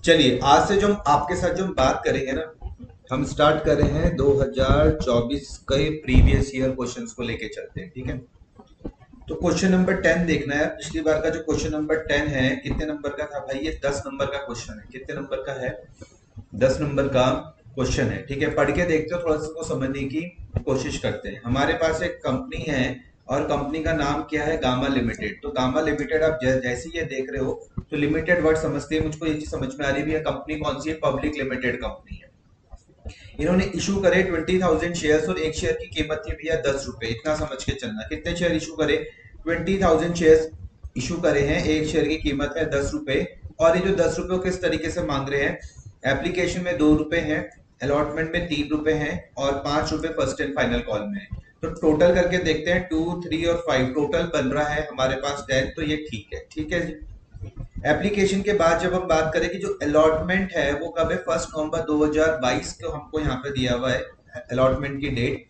चलिए आज से जो हम आपके साथ जो हम बात करेंगे ना, हम स्टार्ट कर रहे हैं 2024 के प्रीवियस ईयर क्वेश्चंस को लेके चलते हैं, ठीक है। तो क्वेश्चन नंबर 10 देखना है। पिछली बार का जो क्वेश्चन नंबर 10 है, कितने नंबर का था भाई? ये 10 नंबर का क्वेश्चन है। कितने नंबर का है? 10 नंबर का क्वेश्चन है, ठीक है। पढ़ के देखते हो, थोड़ा सा इसको समझने की कोशिश करते हैं। हमारे पास एक कंपनी है और कंपनी का नाम क्या है? Gamma limited. तो गामा लिमिटेड आप जैसे ही ये देख रहे हो तो लिमिटेड वर्ड समझते हैं। मुझको ये चीज समझ में आ रही है कंपनी कौन सी है? पब्लिक लिमिटेड कंपनी है। इन्होंने इशू करे 20,000 शेयर्स और एक शेयर की कीमत थी भैया 10 रुपए। इतना समझ के चलना। कितने शेयर इशू करे? 20,000 शेयर्स इशू करे हैं, एक शेयर की कीमत है 10 रुपए। और ये जो 10 रुपए किस तरीके से मांग रहे हैं? एप्लीकेशन में 2 रुपए हैं, अलॉटमेंट में 3 रुपए हैं और 5 रुपए फर्स्ट एंड फाइनल कॉल में है। तो टोटल करके देखते हैं, 2, 3 और 5 टोटल बन रहा है हमारे पास 10। तो ये ठीक है, ठीक है जी। एप्लीकेशन के बाद जब हम बात करें कि जो अलॉटमेंट है वो कब है? 1 नवंबर 2022 को हमको यहाँ पे दिया हुआ है अलॉटमेंट की date.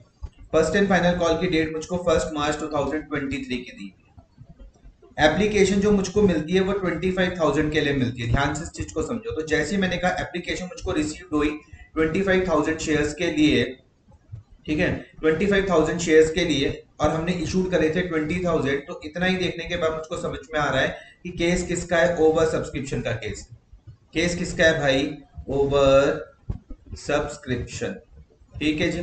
First and final call की डेट मुझको 1 मार्च 2023 की दी। एप्लीकेशन जो मुझको मिलती है वो 25,000 के लिए मिलती है। ध्यान से इस चीज को समझो। तो जैसे ही मैंने कहा एप्लीकेशन मुझको रिसीव हुई 25,000 शेयर्स के लिए, ठीक है, 25,000 शेयर्स के लिए, और हमने इशूड करे थे 20,000। तो इतना ही देखने के बाद मुझको समझ में आ रहा है कि केस किसका है? ओवर सब्सक्रिप्शन का केस। केस किसका है भाई? ओवर सब्सक्रिप्शन, ठीक है जी।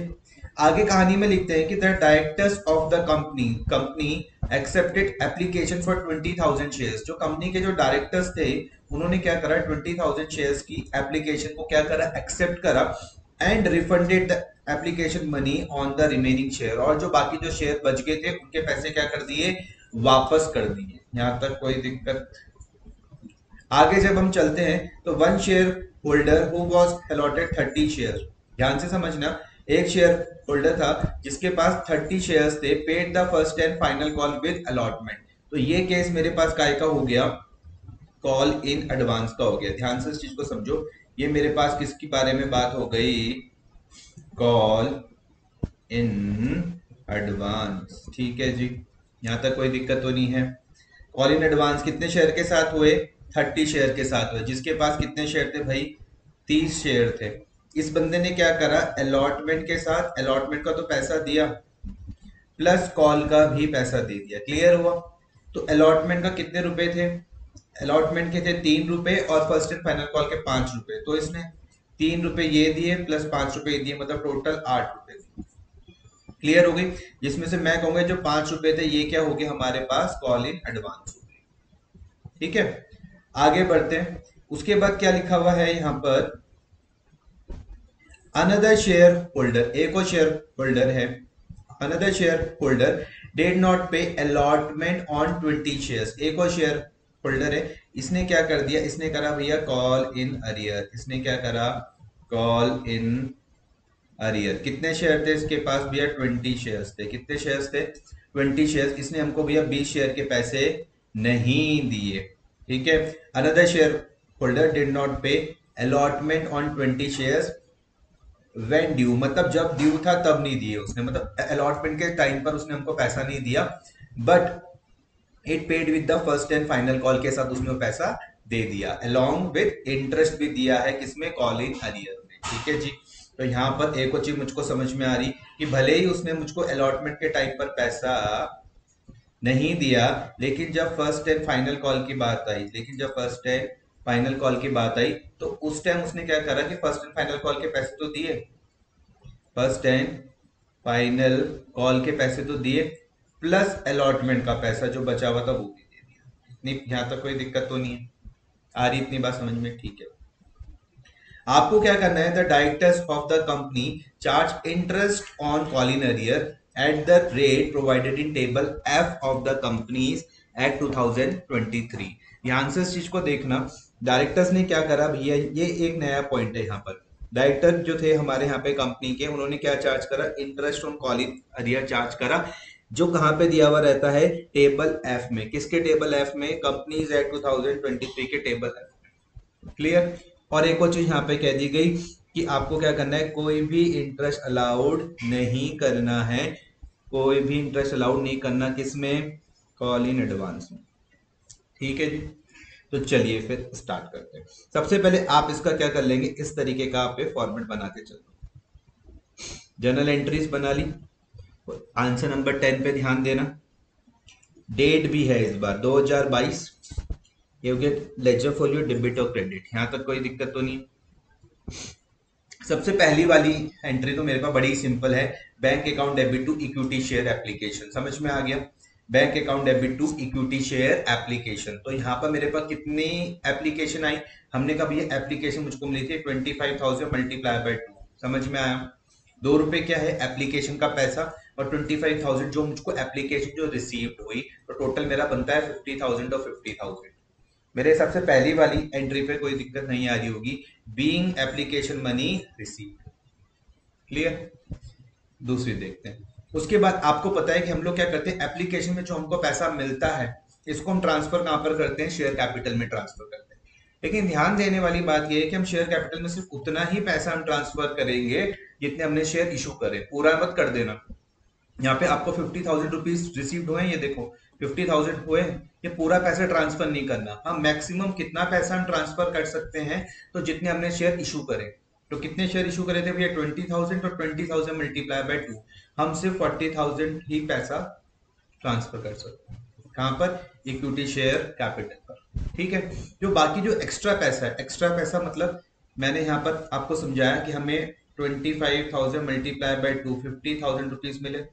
आगे कहानी में लिखते हैं कि the directors of the company accepted application for 20,000 shares. जो कंपनी के जो डायरेक्टर्स थे उन्होंने क्या करा? 20,000 शेयर्स की एप्लीकेशन को क्या करा? एक्सेप्ट करा and refunded the application money on the remaining share. और जो बाकी जो शेयर बच गए थे उनके पैसे क्या कर दिए? वापस कर दिए। यहां तक कोई दिक्कत? आगे जब हम चलते हैं तो one share holder who was allotted 30 share. ध्यान से समझना। एक शेयर होल्डर था जिसके पास 30 शेयर्स थे, paid the first and final call with allotment. तो ये केस मेरे पास काय का हो गया? कॉल इन एडवांस का हो गया। ध्यान से इस चीज को समझो। ये मेरे पास किसके बारे में बात हो गई? कॉल इन एडवांस, ठीक है जी। यहां तक कोई दिक्कत तो नहीं है? कॉल इन एडवांस कितने शेयर के साथ हुए? 30 शेयर के साथ हुए। जिसके पास कितने शेयर थे भाई? 30 शेयर थे। इस बंदे ने क्या करा? अलॉटमेंट के साथ, अलॉटमेंट का तो पैसा दिया प्लस कॉल का भी पैसा दे दिया। क्लियर हुआ? तो अलॉटमेंट का कितने रुपए थे? अलॉटमेंट के थे 3 रुपए और फर्स्ट एंड फाइनल कॉल के 5 रुपए। तो इसने 3 रुपए ये दिए प्लस 5 रुपए दिए, मतलब टोटल 8 रुपए। क्लियर हो गई? जिसमें से मैं कहूंगा जो 5 रुपए थे ये क्या हो गए हमारे पास? कॉल इन एडवांस हो गए, ठीक है। आगे बढ़ते हैं। उसके बाद क्या लिखा हुआ है यहाँ पर? अनदर शेयर होल्डर, एक और शेयर होल्डर है। Another shareholder did not pay allotment on 20 shares. एक और शेयर होल्डर है, इसने क्या कर दिया? इसने करा भैया कॉल इन अरियर। इसने क्या करा? Call in arrear. कितने शेयर थे इसके पास भैया? 20 शेयर्स थे। कितने शेयर्स थे? 20 शेयर्स। इसने हमको भैया 20 शेयर के पैसे नहीं दिए, ठीक है। Another shareholder did not pay allotment on 20 shares when due, मतलब जब ड्यू था तब नहीं दिए उसने, मतलब अलॉटमेंट के टाइम पर उसने हमको पैसा नहीं दिया। But it paid with the first and final call के साथ उसने वो पैसा दे दिया, अलोंग विद इंटरेस्ट भी दिया है। किसमें? कॉल इन अरियर में, ठीक है जी। तो यहाँ पर एक और चीज मुझको समझ में आ रही कि भले ही उसने मुझको अलॉटमेंट के टाइम पर पैसा नहीं दिया, लेकिन जब फर्स्ट एंड फाइनल कॉल की बात आई, लेकिन जब फर्स्ट एंड फाइनल कॉल की बात आई तो उस टाइम उसने क्या करा कि फर्स्ट एंड फाइनल कॉल के पैसे तो दिए, फर्स्ट एंड फाइनल कॉल के पैसे तो दिए प्लस अलॉटमेंट का पैसा जो बचा हुआ था वो भी दे दिया। इतनी यहां तक कोई दिक्कत तो नहीं है? आ रही इतनी बात समझ में? ठीक है। आपको क्या करना है? The directors of the company charge interest on call in arrear at the rate provided in table F of the companies act 2023। ध्यान से इस चीज को देखना। डायरेक्टर्स ने क्या करा भैया? ये एक नया पॉइंट है यहाँ पर। डायरेक्टर जो थे हमारे यहाँ पे कंपनी के, उन्होंने क्या चार्ज करा? Interest on call in arrear charge करा, जो कहाँ पे दिया हुआ रहता है? टेबल एफ में। किसके टेबल एफ में? कंपनीज एक्ट 2023 के टेबल एफ। क्लियर? और एक और चीज यहाँ पे कह दी गई कि आपको क्या करना है? कोई भी इंटरेस्ट अलाउड नहीं करना है। कोई भी इंटरेस्ट अलाउड नहीं करना। किसमें? कॉल इन एडवांस में, ठीक है जी। तो चलिए फिर स्टार्ट करते हैं। सबसे पहले आप इसका क्या कर लेंगे, इस तरीके का आप फॉर्मेट बना के चलो। जर्नल एंट्रीज बना ली। आंसर नंबर 10 पे ध्यान देना। डेट भी है इस बार 2022। You get ledger folio debit और क्रेडिट, यहां तक कोई दिक्कत तो नहीं। सबसे पहली वाली एंट्री तो मेरे पास बड़ी सिंपल है, bank account debit to equity share application. समझ में आ गया, bank account debit to equity share application. तो यहाँ पर मेरे पास कितनी एप्लीकेशन आई, हमने कहा ये एप्लीकेशन मुझको मिली थी 25,000 मल्टीप्लाई बाय 2। समझ में आया, 2 रुपए क्या है एप्लीकेशन का पैसा, और 25,000 जो मुझको एप्लीकेशन जो रिसीव्ड हुई, तो टोटल मेरा बनता है 50,000 और 50,000। मेरे हिसाब से पहली वाली एंट्री पे कोई दिक्कत नहीं आ रही होगी, being application money received. Clear. दूसरी देखते हैं। उसके बाद आपको पता है कि हम लोग क्या करते हैं, एप्लीकेशन में जो हमको पैसा मिलता है इसको हम ट्रांसफर कहां पर करते हैं, शेयर कैपिटल में ट्रांसफर करते हैं। लेकिन ध्यान देने वाली बात यह है कि हम शेयर कैपिटल में सिर्फ उतना ही पैसा हम ट्रांसफर करेंगे जितने हमने शेयर इशू करे, पूरा मत कर देना। यहाँ पे आपको 50,000 रुपीज रिसीव्ड हुए, ये देखो 50,000 हुए, ये पूरा पैसा ट्रांसफर नहीं करना। हम मैक्सिमम कितना पैसा हम ट्रांसफर कर सकते हैं, तो जितने हमने शेयर इशू करे। तो कितने शेयर इशू करे थे भैया 20,000, और 20,000 मल्टीप्लाई बाय 2, हम सिर्फ 40,000 ही पैसा ट्रांसफर कर सकते हैं। कहां पर, इक्विटी शेयर कैपिटल पर। ठीक है। जो बाकी जो एक्स्ट्रा पैसा है, एक्स्ट्रा पैसा मतलब मैंने यहाँ पर आपको समझाया कि हमें 25,000 मल्टीप्लाई बाय 2 50,000 रुपीज मिले।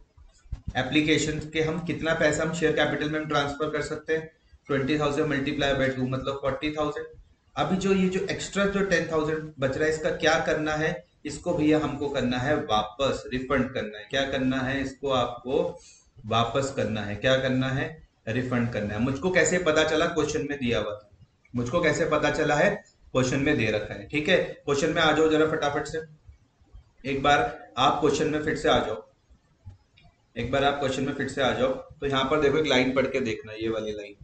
एप्लीकेशन के हम कितना पैसा हम शेयर कैपिटल में हम ट्रांसफर कर सकते हैं, 20,000 मल्टीप्लाई बाय 2 मतलब 40,000। अभी जो ये जो एक्स्ट्रा जो 10,000 बच रहा है, इसका क्या करना है, इसको भैया हमको करना है वापस, रिफंड करना है। क्या करना है, इसको आपको वापस करना है। क्या करना है, रिफंड करना है। मुझको कैसे पता चला, क्वेश्चन में दिया हुआ था। मुझको कैसे पता चला है, क्वेश्चन में दे रखा है। ठीक है, क्वेश्चन में आ जाओ जरा फटाफट से। एक बार आप क्वेश्चन में फिर से आ जाओ, एक बार आप क्वेश्चन में फिर से आ जाओ। तो यहाँ पर देखो एक लाइन पढ़ के देखना, ये वाली लाइन।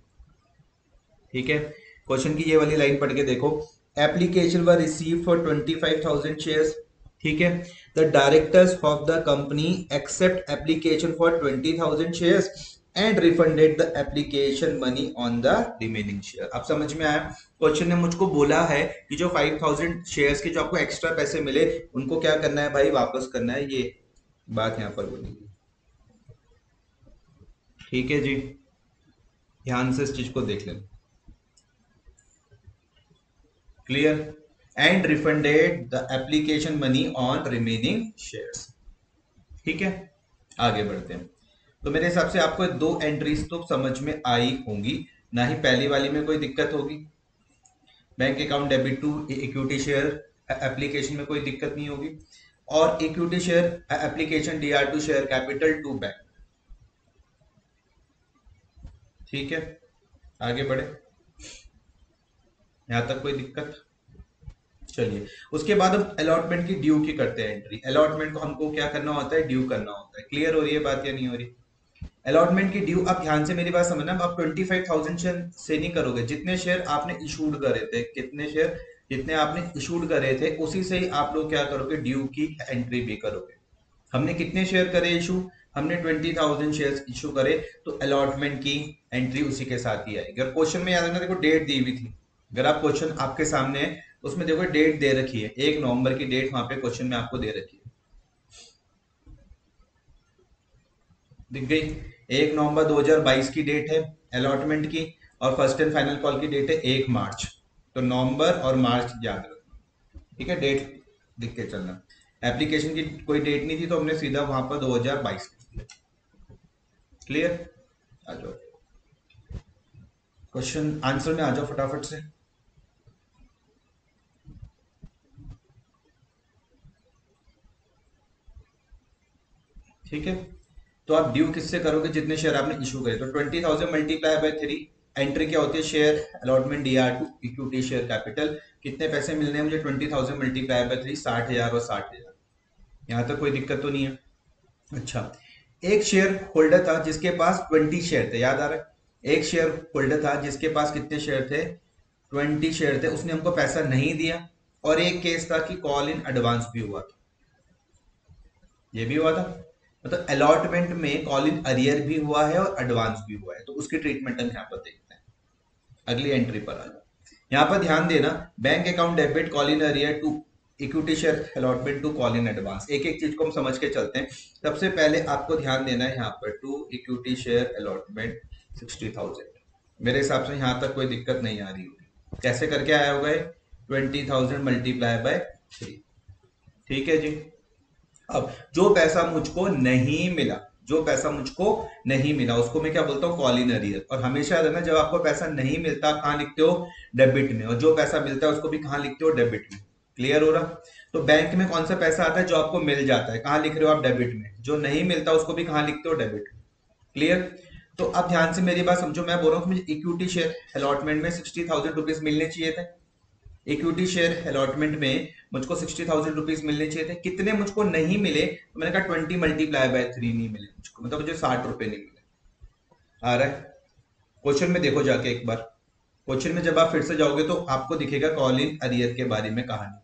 ठीक है, क्वेश्चन की ये वाली लाइन पढ़ के देखो। Application were received for 25,000 shares. ठीक है, the directors of the company accept application for 20,000 shares and refunded the application money on the remaining share. अब समझ में आया, क्वेश्चन ने मुझको बोला है कि जो 5,000 शेयर्स के जो आपको एक्स्ट्रा पैसे मिले, उनको क्या करना है भाई, वापस करना है। ये बात यहाँ पर बोली। ठीक है जी, ध्यान से इस चीज को देख लेना। Clear. And refunded the application money on remaining shares. ठीक है, आगे बढ़ते हैं। तो मेरे हिसाब से आपको 2 एंट्रीज तो समझ में आई होंगी, ना ही पहली वाली में कोई दिक्कत होगी। Bank account debit to equity share application में कोई दिक्कत नहीं होगी, और equity share application DR to share capital to bank. ठीक है, आगे बढ़े, यहां तक कोई दिक्कत। चलिए, उसके बाद हम अलॉटमेंट की ड्यू की करते हैं एंट्री। अलॉटमेंट को हमको क्या करना होता है, ड्यू करना होता है। क्लियर हो रही है बात या नहीं हो रही। अलॉटमेंट की ड्यू, आप ध्यान से मेरी बात समझना, आप 25,000 से नहीं करोगे। जितने शेयर आपने इशूड करे थे, कितने शेयर जितने आपने इशूड करे थे, उसी से ही आप लोग क्या करोगे, ड्यू की एंट्री भी करोगे। हमने कितने शेयर करे इशू, हमने 20,000 शेयर इशू करे, तो अलॉटमेंट की एंट्री उसी के साथ ही आएगी। और क्वेश्चन में याद रखना, देखो डेट दी हुई थी। अगर आप क्वेश्चन आपके सामने है, उसमें देखो डेट दे रखी है, 1 नवंबर की डेट वहां पे क्वेश्चन में आपको दे रखी है, दिख गई। 1 नवंबर 2022 की डेट है अलॉटमेंट की, और फर्स्ट एंड फाइनल कॉल की डेट है 1 मार्च। तो नवंबर और मार्च याद रखना। ठीक है, डेट दिख के चलना। एप्लीकेशन की कोई डेट नहीं थी, तो हमने सीधा वहां पर 2022 लिख दिया। क्लियर, आ जाओ क्वेश्चन आंसर में आ जाओ फटाफट से। ठीक है, तो आप ड्यू किससे करोगे, जितने शेयर आपने इशू करे। तो 20,000 मल्टीप्लाई बाय 3, एंट्री क्या होती है, share allotment DR to equity share capital. कितने पैसे मिलने हैं मुझे, 20,000 मल्टीप्लाई बाय 3, 60,000 और 60,000। यहां तक कोई दिक्कत तो नहीं है। अच्छा, एक शेयर होल्डर था जिसके पास 20 शेयर थे, याद आ रहा है। एक शेयर होल्डर था जिसके पास कितने शेयर थे, 20 शेयर थे, उसने हमको पैसा नहीं दिया। और एक केस था कि कॉल इन एडवांस भी हुआ था, ये भी हुआ था। मतलब अलॉटमेंट में कॉल इन अरियर भी हुआ है और एडवांस भी हुआ है, तो उसकी ट्रीटमेंट हम यहाँ पर देखते हैं। अगली एंट्री पर आ जाओ। यहाँ पर ध्यान देना, bank account debit call in arrear to equity share allotment to call in advance. एक एक चीज को हम समझ के चलते हैं। सबसे पहले आपको ध्यान देना है यहाँ पर टू इक्विटी शेयर अलॉटमेंट 60,000। मेरे हिसाब से यहाँ तक कोई दिक्कत नहीं आ रही होगी। कैसे करके आया होगा ये? 20,000 मल्टीप्लाई बाय 3। ठीक है जी। अब जो पैसा मुझको नहीं मिला, जो पैसा मुझको नहीं मिला उसको मैं क्या बोलता हूँ? Call in arrear. और हमेशा याद रखना, जब आपको पैसा नहीं मिलता आप कहाँ लिखते हो? डेबिट में। और जो पैसा मिलता है उसको भी कहाँ लिखते हो? डेबिट में। क्लियर हो रहा? तो बैंक में कौन सा पैसा आता है? जो आपको मिल जाता है, कहाँ लिख रहे हो आप? डेबिट में। जो नहीं मिलता उसको भी कहाँ लिखते हो? डेबिट में। क्लियर? तो अब ध्यान से मेरी बात समझो, मैं बोल रहा हूँ मुझे इक्विटी शेयर अलॉटमेंट में 60,000 रुपीज मिलने चाहिए थे। इक्विटी शेयर अलॉटमेंट में मुझको 60,000 रुपीज मिलने चाहिए थे। कितने मुझको नहीं मिले? तो मैंने कहा 20 मल्टीप्लाई बाय 3 नहीं मिले मुझको, मतलब मुझे 60 रुपए नहीं मिले। आ रहा है? क्वेश्चन में देखो जाके एक बार। क्वेश्चन में जब आप फिर से जाओगे तो आपको दिखेगा कॉल इन अरियर के बारे में कहानी।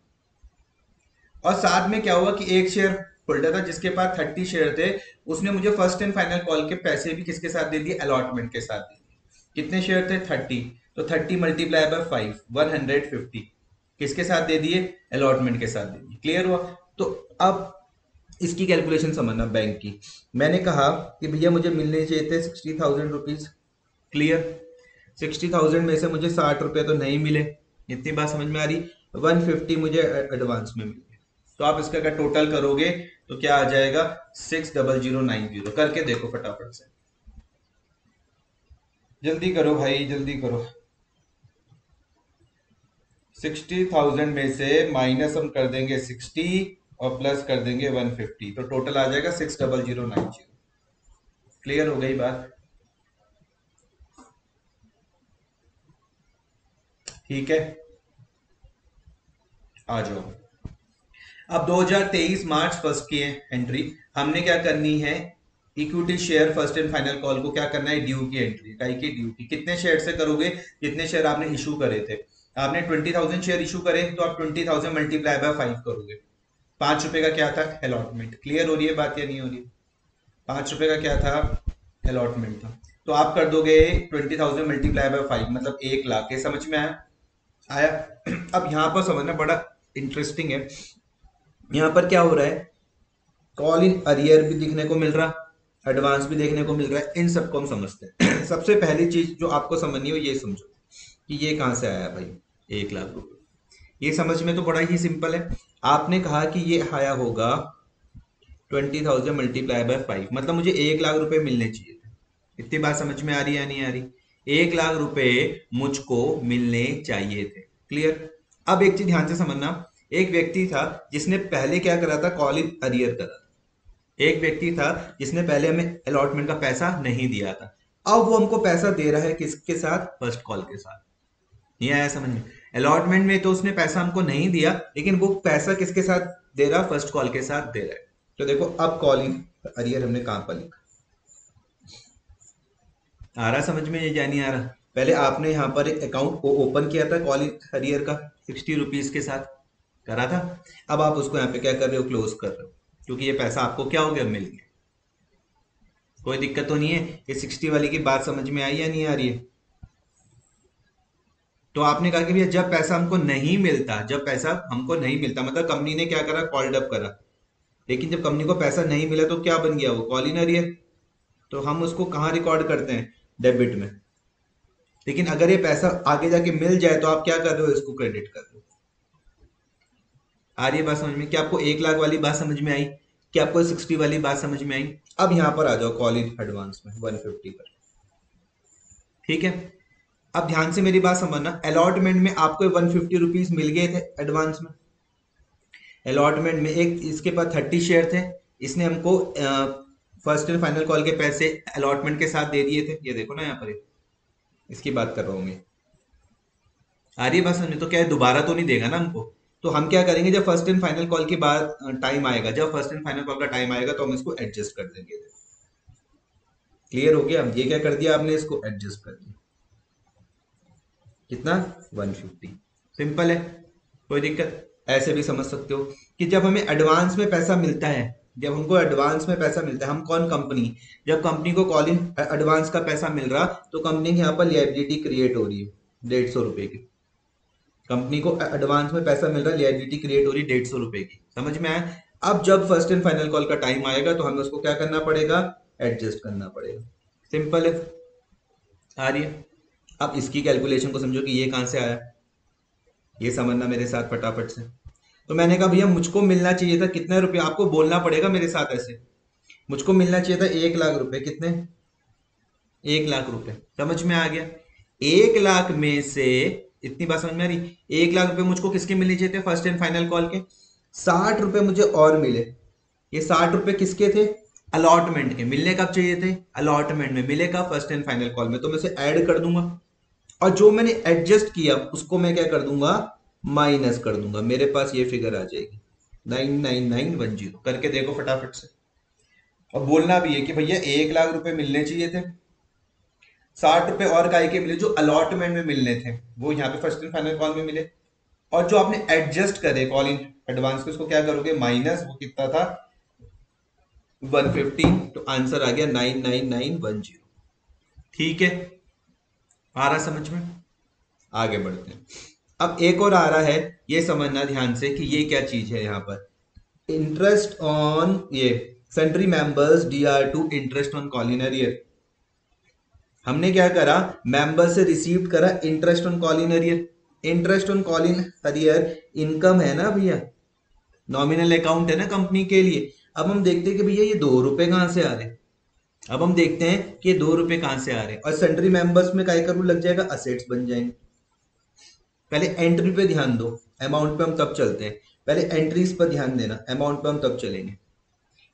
और साथ में क्या हुआ कि एक शेयर होल्डर था जिसके पास 30 शेयर थे, उसने मुझे फर्स्ट एंड फाइनल कॉल के पैसे भी किसके साथ दे दिए? अलॉटमेंट के साथ दे दिए। कितने शेयर थे? 30। तो 30 मल्टीप्लाई बाय 5, 150 किसके साथ दे दिए? अलॉटमेंट के साथ दे दिए। क्लियर हुआ? तो अब इसकी कैलकुलेशन समझना बैंक की। मैंने कहा कि भैया मुझे मिलने चाहिए थे 60,000 रुपीज। क्लियर? 60,000 में से मुझे 60 रुपए तो नहीं मिले। इतनी बात समझ में आ रही? 150 मुझे एडवांस में मिले। तो आप इसका अगर टोटल करोगे तो क्या आ जाएगा? 60090। करके देखो फटाफट से, जल्दी करो भाई जल्दी करो। 60,000 में से माइनस हम कर देंगे 60 और प्लस कर देंगे 150, तो टोटल आ जाएगा 60090। क्लियर हो गई बात? ठीक है, आ जाओ। अब 2023 मार्च फर्स्ट की है एंट्री। हमने क्या करनी है? Equity share first and final call को क्या करना है? ड्यू की एंट्री, इकाई की ड्यू की। कितने शेयर से करोगे? जितने शेयर आपने इशू करे थे। आपने 20,000 शेयर इशू करे तो आप 20,000 मल्टीप्लाई बाय 5 करोगे। 5 रुपए का क्या था? अलॉटमेंट। क्लियर हो रही है बात या नहीं हो रही? 5 रुपए का क्या था? अलॉटमेंट था। तो आप कर दोगे 20,000 मल्टीप्लाई बाय 5, मतलब 1 लाख। ये समझ में आया? आया? अब यहाँ पर समझना बड़ा इंटरेस्टिंग है। यहाँ पर क्या हो रहा है? कॉल इन अरियर भी देखने को मिल रहा, एडवांस भी देखने को मिल रहा है। इन सबको हम समझते हैं। सबसे पहली चीज जो आपको समझनी हो ये समझो कि ये कहां से आया भाई? 1 लाख रुपए। ये समझ में तो बड़ा ही सिंपल है। आपने कहा कि ये आया होगा 20,000 मल्टीप्लाई बाय 5, मतलब मुझे 1 लाख रुपए मिलने चाहिए थे। इतनी बात समझ में आ रही है या नहीं आ रही? 1 लाख रुपए मुझको मिलने चाहिए थे। क्लियर? अब एक चीज ध्यान से समझना, एक व्यक्ति था जिसने पहले क्या करा था? कॉल इन अरियर करा। एक व्यक्ति था जिसने पहले हमें अलॉटमेंट का पैसा नहीं दिया था। अब वो हमको पैसा दे रहा है किसके साथ? फर्स्ट कॉल के साथ। ये आया समझ में? अलॉटमेंट में तो उसने पैसा हमको नहीं दिया, लेकिन वो पैसा किसके साथ दे रहा? फर्स्ट कॉल के साथ दे रहा है। तो देखो अब कॉलिंग अरियर हमने कहां पर लिखा? आ रहा समझ में या नहीं आ रहा? पहले आपने यहाँ पर एक अकाउंट को ओपन किया था कॉलिंग अरियर का 60 रुपीज के साथ करा था। अब आप उसको यहाँ पे क्या कर रहे हो? क्लोज कर रहे हो, क्योंकि ये पैसा आपको क्या हो गया? मिल गया। कोई दिक्कत तो नहीं है? ये 60 वाली की बात समझ में आई या नहीं आ रही है? तो आपने कहा कि भैया जब पैसा हमको नहीं मिलता, जब पैसा हमको नहीं मिलता मतलब कंपनी ने क्या करा? कॉल्ड अप करा। लेकिन जब कंपनी को पैसा नहीं मिला तो क्या बन गया? वो कॉल इन अरियर। तो हम उसको कहाँ रिकॉर्ड करते हैं? डेबिट में। लेकिन अगर ये पैसा आगे जाके मिल जाए तो आप क्या कर रहे हो? इसको क्रेडिट कर रहे हो। आ रही है बात समझ में? क्या आपको 1 लाख वाली बात समझ में आई? क्या आपको 60 वाली बात समझ में आई? अब यहां पर आ जाओ कॉल इन एडवांस में 150 पर। ठीक है? अब ध्यान से मेरी बात समझना, अलॉटमेंट में आपको 150 रुपीज मिल गए थे एडवांस में। अलॉटमेंट में एक इसके पास 30 शेयर थे, इसने हमको फर्स्ट एंड फाइनल कॉल के पैसे अलॉटमेंट के साथ दे दिए थे। ये देखो ना यहाँ पर, इसकी बात कर रहा हूँ मैं। आ रही है बात समझ? तो क्या है, दोबारा तो नहीं देगा ना हमको। तो हम क्या करेंगे, जब फर्स्ट एंड फाइनल कॉल की बात टाइम आएगा, जब फर्स्ट एंड फाइनल कॉल का टाइम आएगा तो हम इसको एडजस्ट कर देंगे। क्लियर हो गया? ये क्या कर दिया आपने? इसको एडजस्ट कर दिया। कितना? 150। सिंपल है, कोई दिक्कत? ऐसे भी समझ सकते हो कि जब हमें एडवांस में पैसा मिलता है, जब हमको एडवांस में पैसा मिलता है, हम कौन? कंपनी। जब कंपनी को कॉल इन एडवांस का पैसा मिल रहा तो कंपनी के यहाँ पर लायबिलिटी क्रिएट हो रही है 150 रुपए की। कंपनी को एडवांस में पैसा मिल रहा है, लिएबिलिटी क्रिएट हो रही 150 रुपए की, समझ में आया। अब जब फर्स्ट एंड फाइनल कॉल का टाइम आएगा तो हमें उसको क्या करना पड़ेगा, एडजस्ट करना पड़ेगा। सिंपल है, आ रही है। अब इसकी कैलकुलेशन को समझो कि ये कहां से आया, ये समझना मेरे साथ फटाफट से। तो मैंने कहा भैया मुझको मिलना चाहिए था कितने रुपए, आपको बोलना पड़ेगा मेरे साथ ऐसे, मुझको मिलना चाहिए था 1 लाख रुपए, कितने, 1 लाख रुपए, समझ में आ गया। 1 लाख में से, इतनी बात समझ में आ रही, 1 लाख रुपए मुझको किसके मिलने चाहिए थे, फर्स्ट एंड फाइनल कॉल के। 60 रुपए मुझे और मिले, ये 60 रुपए किसके थे, अलॉटमेंट के। मिलने कब चाहिए थे, अलॉटमेंट में, मिलेगा फर्स्ट एंड फाइनल कॉल में, तो मैं उसे ऐड कर दूंगा, और जो मैंने एडजस्ट किया उसको मैं क्या कर दूंगा, माइनस कर दूंगा, मेरे पास ये फिगर आ जाएगी 99910। करके देखो फटाफट से। और बोलना भी है कि भैया 1 लाख रुपए मिलने चाहिए थे, 60 रुपए और काय के मिले जो अलॉटमेंट में मिलने थे, वो यहाँ पे फर्स्ट एंड फाइनल कॉल में मिले, और जो आपने एडजस्ट करे कॉल इन एडवांस को, उसको क्या करोगे, माइनस, वो कितना था 115, तो आंसर आ गया 99910। ठीक है, आ रहा समझ में। आगे बढ़ते हैं। अब एक और आ रहा है, ये समझना ध्यान से कि ये क्या चीज है यहाँ पर, इंटरेस्ट ऑन ये सेंट्री members DR2 interest on call in arrear. हमने क्या करा, मेंबर से रिसीव करा interest on call in arrear. Interest on call in arrear income है ना भैया, नॉमिनल अकाउंट है ना कंपनी के लिए। अब हम देखते हैं कि भैया ये 2 रुपए कहां से आ रहे हैं। अब हम देखते हैं कि 2 रुपए कहां से आ रहे हैं, और सेंट्री मेंबर्स में काय करूँ लग जाएगा, असेट्स बन जाएंगे। पहले एंट्री पे ध्यान दो, अमाउंट पे हम तब चलते हैं, पहले एंट्रीज पर ध्यान देना, अमाउंट पे हम तब चलेंगे।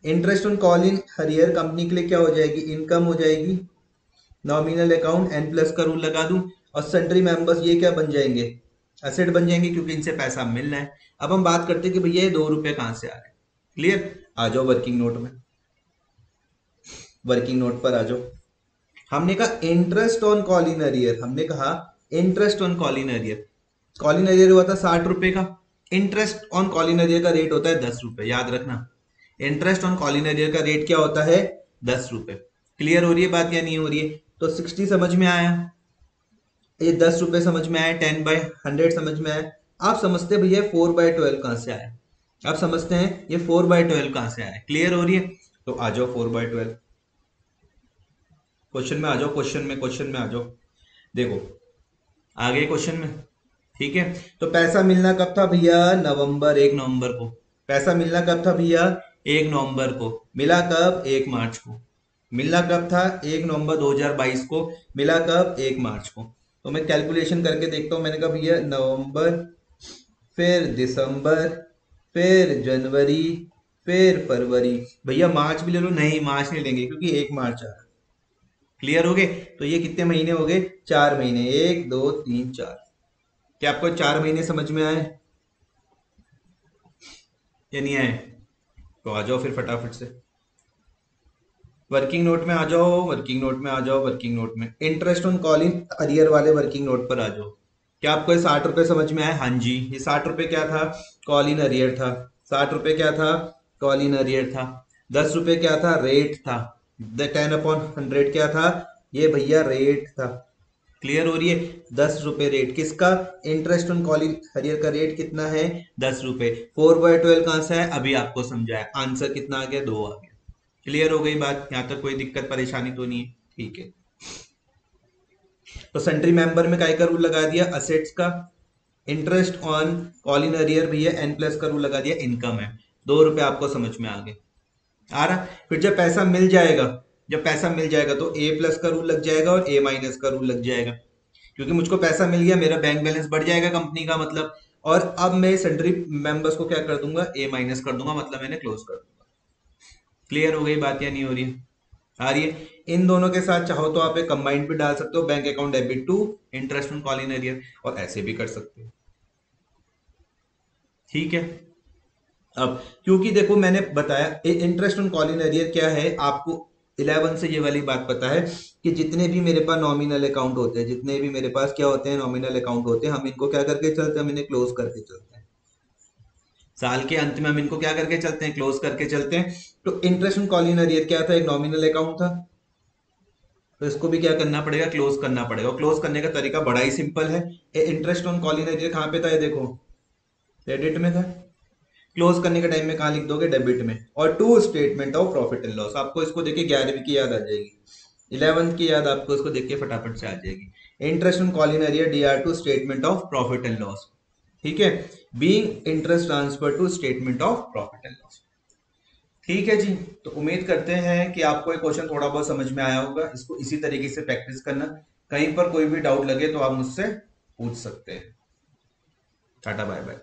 इंटरेस्ट ऑन कॉल इन हरियर कंपनी के लिए क्या हो जाएगी, इनकम हो जाएगी, नॉमिनल अकाउंट एन प्लस का रूल लगा दूं, और सेंट्री मेंबर्स ये क्या बन जाएंगे, एसेट बन जाएंगे, क्योंकि इनसे पैसा मिल रहा है। अब हम बात करते हैं कि भैया ये 2 रुपए कहां से आ रहे हैं। क्लियर, आ जाओ वर्किंग नोट में, वर्किंग नोट पर आ जाओ। हमने कहा interest on call in arrear, हमने कहा interest on call in arrear, call in arrear हुआ था 60 रुपए का, interest on call in arrear का रेट होता है 10 रुपए, याद रखना। Interest on call in arrear का रेट क्या होता है, 10 रुपए। क्लियर हो रही है बात या नहीं हो रही है। तो 60 समझ में आया, ये 10 रुपए समझ में आया, 10/100 समझ में आया। आप समझते हैं भैया 4/12 कहां से आया, आप समझते हैं ये 4/12 कहां से आया, क्लियर हो रही है। तो आ जाओ 4/12, क्वेश्चन में आ जाओ, क्वेश्चन में आ जाओ। देखो आ गए क्वेश्चन में, ठीक है। तो पैसा मिलना कब था भैया, नवंबर, 1 नवंबर को। पैसा मिलना कब था भैया, 1 नवंबर को। मिला कब, 1 मार्च को। मिलना कब था, 1 नवंबर 2022 को। मिला कब, 1 मार्च को। तो मैं कैलकुलेशन करके देखता हूँ, मैंने कहा भैया नवंबर, फिर दिसंबर, फिर जनवरी, फिर फरवरी। भैया मार्च भी ले लो, नहीं मार्च नहीं लेंगे क्योंकि 1 मार्च आ रहा है। क्लियर हो गए। तो ये कितने महीने हो गए, 4 महीने, 1 2 3 4। क्या आपको 4 महीने समझ में आए या नहीं आए। तो आ जाओ फिर फटाफट से वर्किंग नोट में आ जाओ, वर्किंग नोट में आ जाओ, वर्किंग नोट में interest on call in arrear वाले वर्किंग नोट पर आ जाओ। क्या आपको ये 60 रुपए समझ में आए, हाँ जी। ये 60 रुपए क्या था, कॉल इन अरियर था। 60 रुपए क्या था, कॉल इन अरियर था। 10 रुपए क्या था, रेट था। 10/100 क्या था, ये भैया रेट था। क्लियर हो रही है। 10 रुपए रेट किसका, इंटरेस्ट ऑन कॉलिंग हरियर का रेट कितना है, 10 रुपए। 4/12 कहां से है, अभी आपको समझाया, आंसर कितना आ गया, 2 आ गया। क्लियर हो गई बात, यहां तक कोई दिक्कत परेशानी तो नहीं है, ठीक है। तो सेंट्री मेंबर में काय का रूल लगा दिया, असेट्स का। Interest on call in arrear भैया एन प्लस का रूल लगा दिया, इनकम है। 2 रुपए आपको समझ में आ गए, आ रहा। फिर जब पैसा मिल जाएगा, जब पैसा मिल जाएगा तो ए प्लस का रूल लग जाएगा और ए माइनस का रूल लग जाएगा, क्योंकि मुझको पैसा मिल गया, मेरा बैंक बैलेंस बढ़ जाएगा कंपनी का मतलब। और अब मैं सेंट्री मेंबर्स को क्या कर दूंगा, ए माइनस कर दूंगा, मतलब मैंने क्लोज कर दूंगा। क्लियर हो गई बात या नहीं हो रही है, आ रही है। इन दोनों के साथ चाहो तो आप एक कंबाइंड भी डाल सकते हो, bank account debit to interest on call in arrear, और ऐसे भी कर सकते हो, ठीक है। अब क्योंकि देखो मैंने बताया interest on call in arrear क्या है, आपको 11 से ये वाली बात पता है कि जितने भी मेरे पास नॉमिनल अकाउंट होते हैं, जितने भी मेरे पास क्या होते हैं, नॉमिनल अकाउंट होते हैं, हम इनको क्या करके चलते हैं, हम इन्हें क्लोज करके चलते हैं। साल के अंत में हम इनको क्या करके चलते हैं, क्लोज करके चलते हैं। तो interest on call in arrear क्या था, एक नॉमिनल अकाउंट था। तो इसको भी क्या करना पड़ेगा, क्लोज करना पड़ेगा। क्लोज करने का तरीका बड़ा ही सिंपल है। Interest on call in arrear कहाँ पे था, ये देखो क्रेडिट में था। क्लोज करने के टाइम में कहाँ लिख दोगे, डेबिट में। और to statement of profit and loss, आपको इसको देख के 11वीं की याद आ जाएगी, 11th की याद आपको इसको देख के फटाफट से आ जाएगी। Interest on call in arrear D R to statement of profit and loss, ठीक है। Being interest transfer to statement of profit and loss. ठीक है जी। तो उम्मीद करते हैं कि आपको ये क्वेश्चन थोड़ा बहुत समझ में आया होगा। इसको इसी तरीके से प्रैक्टिस करना। कहीं पर कोई भी डाउट लगे तो आप मुझसे पूछ सकते हैं। Tata bye bye.